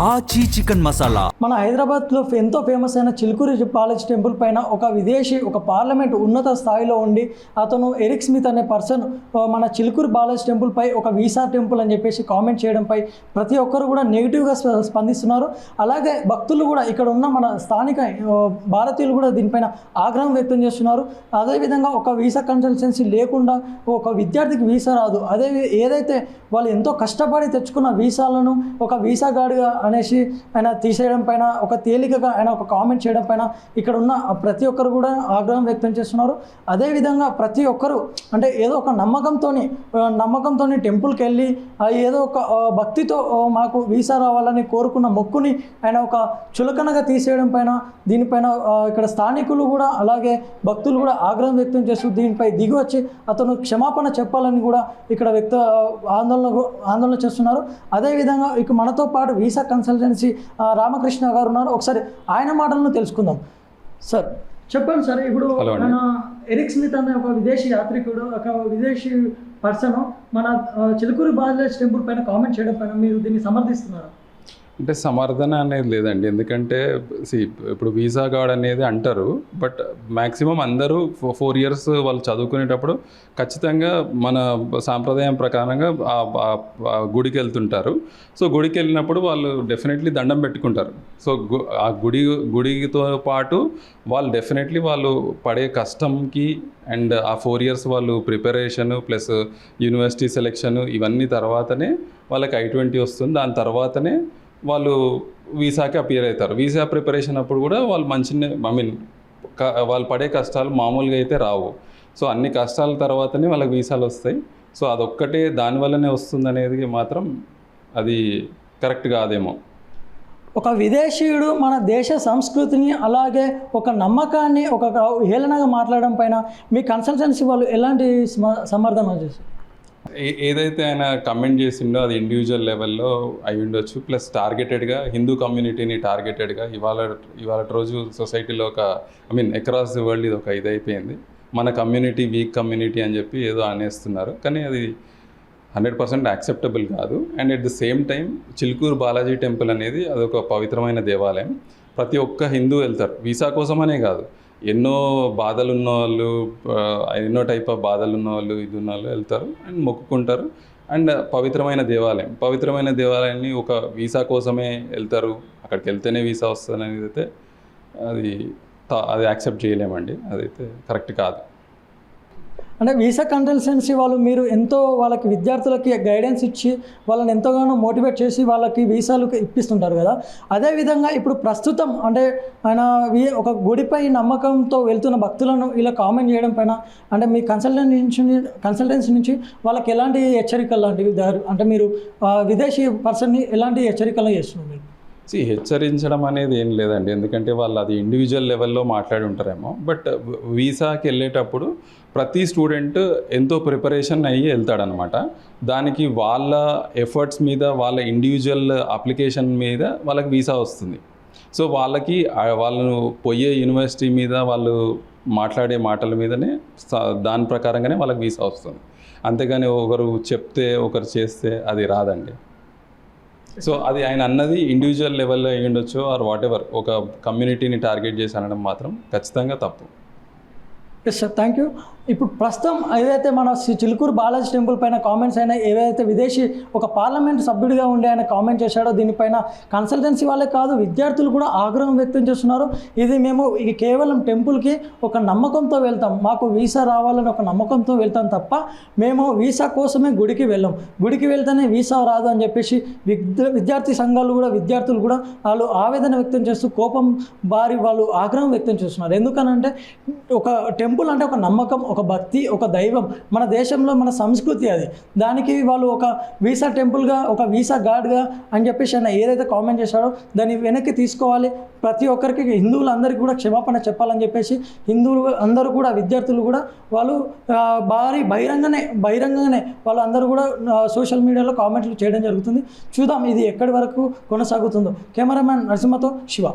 ఆచి చికెన్ మసాలా. మన హైదరాబాద్లో ఎంతో ఫేమస్ అయిన చిలుకూరి బాలాజీ టెంపుల్ పైన ఒక విదేశీ ఒక పార్లమెంట్ ఉన్నత స్థాయిలో ఉండి అతను ఎరిక్ స్మిత్ అనే పర్సన్ మన చిలుకూరి బాలాజీ టెంపుల్ పై ఒక వీసా టెంపుల్ అని చెప్పేసి కామెంట్ చేయడంపై ప్రతి ఒక్కరు కూడా నెగిటివ్గా స్పందిస్తున్నారు. అలాగే భక్తులు కూడా ఇక్కడ ఉన్న మన స్థానిక భారతీయులు కూడా దీనిపైన ఆగ్రహం వ్యక్తం చేస్తున్నారు. అదేవిధంగా ఒక వీసా కన్సల్టెన్సీ లేకుండా ఒక విద్యార్థికి వీసా రాదు. అదే ఏదైతే వాళ్ళు ఎంతో కష్టపడి తెచ్చుకున్న వీసాలను ఒక వీసా గార్డ్గా అనేసి ఆయన తీసేయడం పైన ఒక తేలికగా ఆయన ఒక కామెంట్ చేయడం పైన ఇక్కడ ఉన్న ప్రతి ఒక్కరు కూడా ఆగ్రహం వ్యక్తం చేస్తున్నారు. అదేవిధంగా ప్రతి ఒక్కరు అంటే ఏదో ఒక నమ్మకంతో టెంపుల్కి వెళ్ళి ఏదో ఒక భక్తితో మాకు వీసా రావాలని కోరుకున్న మొక్కుని ఆయన ఒక చులకనగా తీసేయడం పైన దీనిపైన ఇక్కడ స్థానికులు కూడా అలాగే భక్తులు కూడా ఆగ్రహం వ్యక్తం చేస్తూ దీనిపై దిగి వచ్చి అతను క్షమాపణ చెప్పాలని కూడా ఇక్కడ ఆందోళన చేస్తున్నారు. అదేవిధంగా ఇక మనతో పాటు వీసా కన్సల్టెన్సీ రామకృష్ణ గారు ఉన్నారు. ఒకసారి ఆయన మాటలను తెలుసుకుందాం. సార్ చెప్పండి సార్, ఇప్పుడు మన ఎరిక్ స్మిత్ అనే ఒక విదేశీ యాత్రికుడు ఒక విదేశీ పర్సన్ మన చిలుకూరి బాలాజీ టెంపుల్ పైన కామెంట్ చేయడం పైన మీరు దీన్ని సమర్థిస్తున్నారు? అంటే సమర్థన అనేది లేదండి. ఎందుకంటే ఇప్పుడు వీసా గార్డ్ అనేది అంటారు, బట్ మ్యాక్సిమం అందరూ 4 years వాళ్ళు చదువుకునేటప్పుడు ఖచ్చితంగా మన సాంప్రదాయం ప్రకారంగా గుడికి వెళ్తుంటారు. సో గుడికి వెళ్ళినప్పుడు వాళ్ళు డెఫినెట్లీ దండం పెట్టుకుంటారు. సో ఆ గుడితో పాటు వాళ్ళు డెఫినెట్లీ వాళ్ళు పడే కష్టంకి అండ్ ఆ 4 years వాళ్ళు ప్రిపరేషన్ ప్లస్ యూనివర్సిటీ సెలెక్షన్ ఇవన్నీ తర్వాతనే వాళ్ళకి I-20 వస్తుంది. దాని తర్వాతనే వాళ్ళు వీసాకి అపియర్ అవుతారు. వీసా ప్రిపరేషన్ అప్పుడు కూడా వాళ్ళు వాళ్ళు పడే కష్టాలు మామూలుగా అయితే రావు. సో అన్ని కష్టాల తర్వాతనే వాళ్ళకి వీసాలు వస్తాయి. సో అదొక్కటే దానివల్లనే వస్తుంది అనేది మాత్రం అది కరెక్ట్ కాదేమో. ఒక విదేశీయుడు మన దేశ సంస్కృతిని అలాగే ఒక నమ్మకాన్ని ఒక హేళనగా మాట్లాడడం పైన మీ కన్సల్టెన్సీ వాళ్ళు ఎలాంటి సమర్థన చేస్తారు? ఏదైతే ఆయన కమెంట్ చేసిండో అది ఇండివిజువల్ లెవెల్లో అయి ఉండొచ్చు. ప్లస్ టార్గెటెడ్గా హిందూ కమ్యూనిటీని టార్గెటెడ్గా ఇవాళ రోజు సొసైటీలో అక్రాస్ ది వరల్డ్ ఇది ఒక ఇదైపోయింది. మన కమ్యూనిటీ వీక్ కమ్యూనిటీ అని చెప్పి ఏదో అనేస్తున్నారు, కానీ అది 100% యాక్సెప్టబుల్ కాదు. And at the same time Chilkur Balaji temple అనేది అదొక పవిత్రమైన దేవాలయం. ప్రతి ఒక్క హిందూ వెళ్తారు, వీసా కోసమనే కాదు. ఎన్నో బాధలు ఉన్న వాళ్ళు, ఎన్నో టైప్ ఆఫ్ బాధలు ఉన్న వాళ్ళు, ఇది ఉన్న వాళ్ళు వెళ్తారు అండ్ మొక్కుకుంటారు. అండ్ పవిత్రమైన దేవాలయాన్ని ఒక వీసా కోసమే వెళ్తారు, అక్కడికి వెళ్తేనే వీసా వస్తుంది అనేది అయితే అది యాక్సెప్ట్ చేయలేమండి. అదైతే కరెక్ట్ కాదు. అంటే వీసా కన్సల్టెన్సీ వాళ్ళు మీరు ఎంతో వాళ్ళకి విద్యార్థులకి గైడెన్స్ ఇచ్చి వాళ్ళని ఎంతగానో మోటివేట్ చేసి వాళ్ళకి వీసాలు ఇప్పిస్తుంటారు కదా. అదేవిధంగా ఇప్పుడు ప్రస్తుతం అంటే ఆయన ఒక గుడిపై నమ్మకంతో వెళ్తున్న భక్తులను ఇలా కామెంట్ చేయడం పైన అంటే మీ కన్సల్టెన్సీ నుంచి వాళ్ళకి ఎలాంటి హెచ్చరికలు లాంటివి అంటే మీరు విదేశీ పర్సన్ని ఎలాంటి హెచ్చరికలు చేస్తున్నారు? మీరు హెచ్చరించడం అనేది ఏం లేదండి, ఎందుకంటే వాళ్ళు అది ఇండివిజువల్ లెవెల్లో మాట్లాడి ఉంటారేమో. బట్ వీసాకి వెళ్ళేటప్పుడు ప్రతి స్టూడెంట్ ఎంతో ప్రిపరేషన్ అయ్యి వెళ్తాడనమాట. దానికి వాళ్ళ ఎఫర్ట్స్ మీద, వాళ్ళ ఇండివిజువల్ అప్లికేషన్ మీద వాళ్ళకి వీసా వస్తుంది. సో వాళ్ళు పోయే యూనివర్సిటీ మీద, వాళ్ళు మాట్లాడే మాటల మీదనే దాని ప్రకారంగానే వాళ్ళకి వీసా వస్తుంది. అంతేగాని ఒకరు చెప్తే ఒకరు చేస్తే అది రాదండి. సో అది ఆయన అన్నది ఇండివిజువల్ లెవెల్లో అయ్యి ఉండొచ్చు ఆర్ వాట్ ఎవర్, ఒక కమ్యూనిటీని టార్గెట్ చేసి అనడం మాత్రం ఖచ్చితంగా తప్పు. Yes sir, thank you. ఇప్పుడు ప్రస్తుతం ఏదైతే మన చిలుకూరు బాలాజీ టెంపుల్ పైన కామెంట్స్ అయినా ఏదైతే విదేశీ ఒక పార్లమెంట్ సభ్యుడిగా ఉండి ఆయన కామెంట్ చేశాడో దీనిపైన కన్సల్టెన్సీ వాళ్ళే కాదు విద్యార్థులు కూడా ఆగ్రహం వ్యక్తం చేస్తున్నారు. మేము కేవలం టెంపుల్కి ఒక నమ్మకంతో వెళ్తాం, మాకు వీసా రావాలని ఒక నమ్మకంతో వెళ్తాం తప్ప మేము వీసా కోసమే గుడికి వెళ్ళాం, గుడికి వెళ్తేనే వీసా రాదు అని చెప్పేసి విద్యార్థి సంఘాలు కూడా విద్యార్థులు కూడా వాళ్ళు ఆవేదన వ్యక్తం చేస్తూ వాళ్ళు ఆగ్రహం వ్యక్తం చేస్తున్నారు. ఎందుకనంటే ఒక టెంపుల్ అంటే ఒక నమ్మకం, ఒక భక్తి, ఒక దైవం, మన దేశంలో మన సంస్కృతి అది. దానికి వాళ్ళు ఒక వీసా టెంపుల్గా ఒక వీసా గార్డ్గా అని చెప్పేసి ఆయన ఏదైతే కామెంట్ చేశాడో దాన్ని వెనక్కి తీసుకోవాలి. ప్రతి ఒక్కరికి హిందువులందరికీ కూడా క్షమాపణ చెప్పాలని చెప్పేసి హిందువులు అందరూ కూడా విద్యార్థులు కూడా వాళ్ళు బహిరంగంగానే వాళ్ళు అందరూ కూడా సోషల్ మీడియాలో కామెంట్లు చేయడం జరుగుతుంది. చూద్దాం ఇది ఎక్కడి వరకు కొనసాగుతుందో. కెమెరామ్యాన్ నరసింహతో శివ.